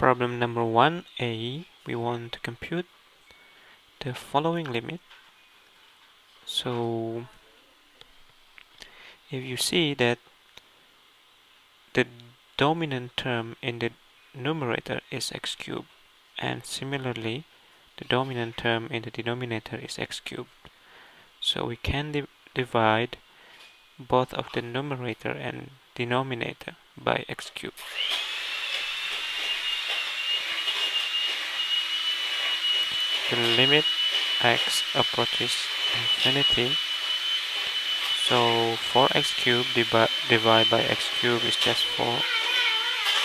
Problem number 1a, we want to compute the following limit. So if you see that the dominant term in the numerator is x cubed, and similarly the dominant term in the denominator is x cubed, so we can divide both of the numerator and denominator by x cubed. The limit x approaches infinity, so 4x cubed divided by x cubed is just 4,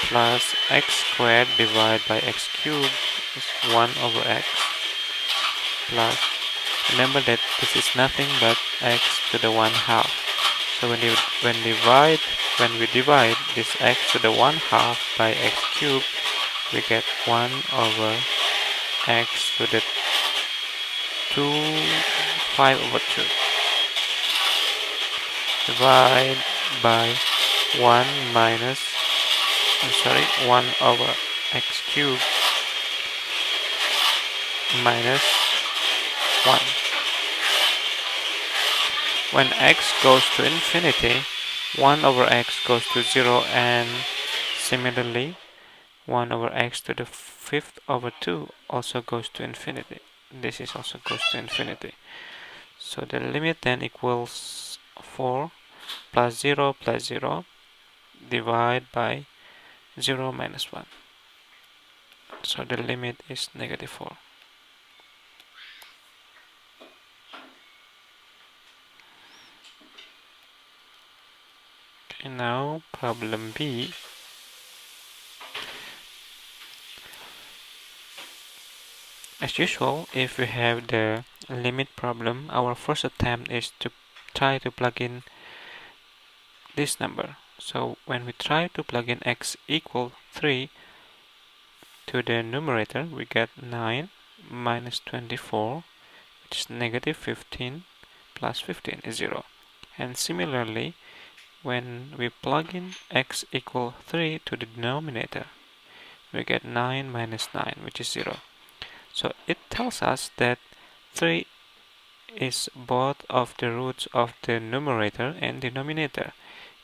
plus x squared divided by x cubed is 1 over x, plus, remember that this is nothing but x to the 1/2. So when we divide this x to the 1/2 by x cubed, we get 1 over x to the 5 over 2. Divide by 1 over x cubed minus 1. When x goes to infinity, 1 over x goes to 0, and similarly 1 over x to the 5th over 2 also goes to infinity. This is also goes to infinity. So the limit then equals 4 plus 0 divided by 0 minus 1. So the limit is negative 4. Okay, now problem B. As usual, if we have the limit problem, our first attempt is to try to plug in this number. So when we try to plug in x equal 3 to the numerator, we get 9 minus 24, which is negative 15, plus 15 is 0. And similarly, when we plug in x equal 3 to the denominator, we get 9 minus 9, which is 0. So it tells us that 3 is both of the roots of the numerator and denominator.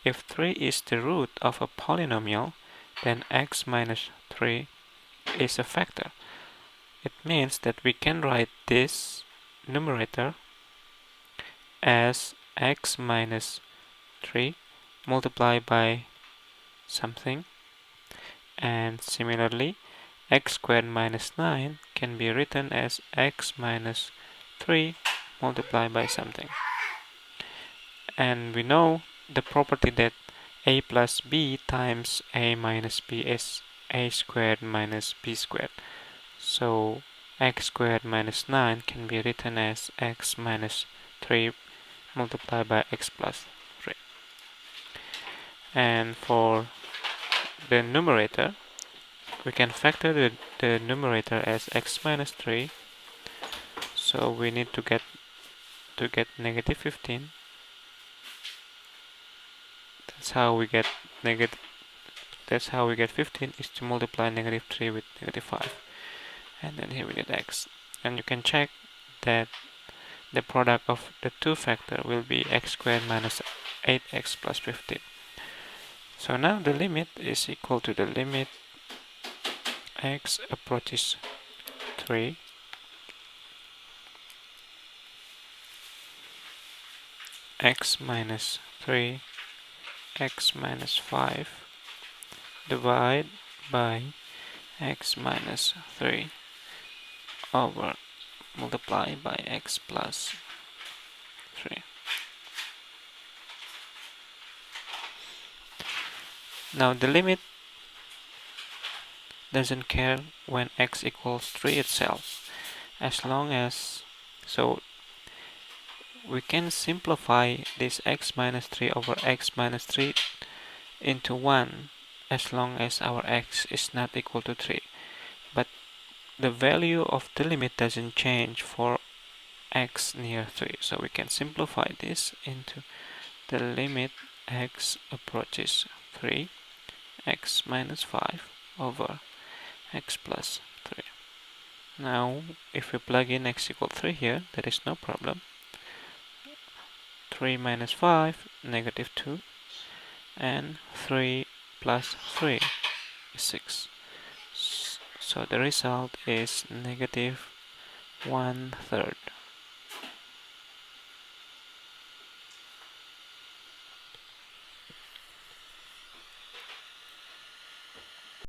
If 3 is the root of a polynomial, then x minus 3 is a factor. It means that we can write this numerator as x minus 3 multiplied by something, and similarly x squared minus 9 can be written as x minus 3 multiplied by something. And we know the property that a plus b times a minus b is a squared minus b squared. So x squared minus 9 can be written as x minus 3 multiplied by x plus 3. And for the numerator, we can factor the numerator as x minus 3. So we need to get negative 15. That's how we get 15, is to multiply negative 3 with negative 5. And then here we get x. And you can check that the product of the two factor will be x squared minus 8x plus 15. So now the limit is equal to the limit x approaches 3 x minus 3 x minus 5 divided by x minus 3 over multiply by x plus 3. Now the limit doesn't care when x equals 3 itself, as long as, so we can simplify this x minus 3 over x minus 3 into 1 as long as our x is not equal to 3. But the value of the limit doesn't change for x near 3. So we can simplify this into the limit x approaches 3 x minus 5 over x plus 3. Now, if we plug in x equal 3 here, there is no problem. 3 minus 5, negative 2, and 3 plus 3 is 6. So the result is negative 1/3.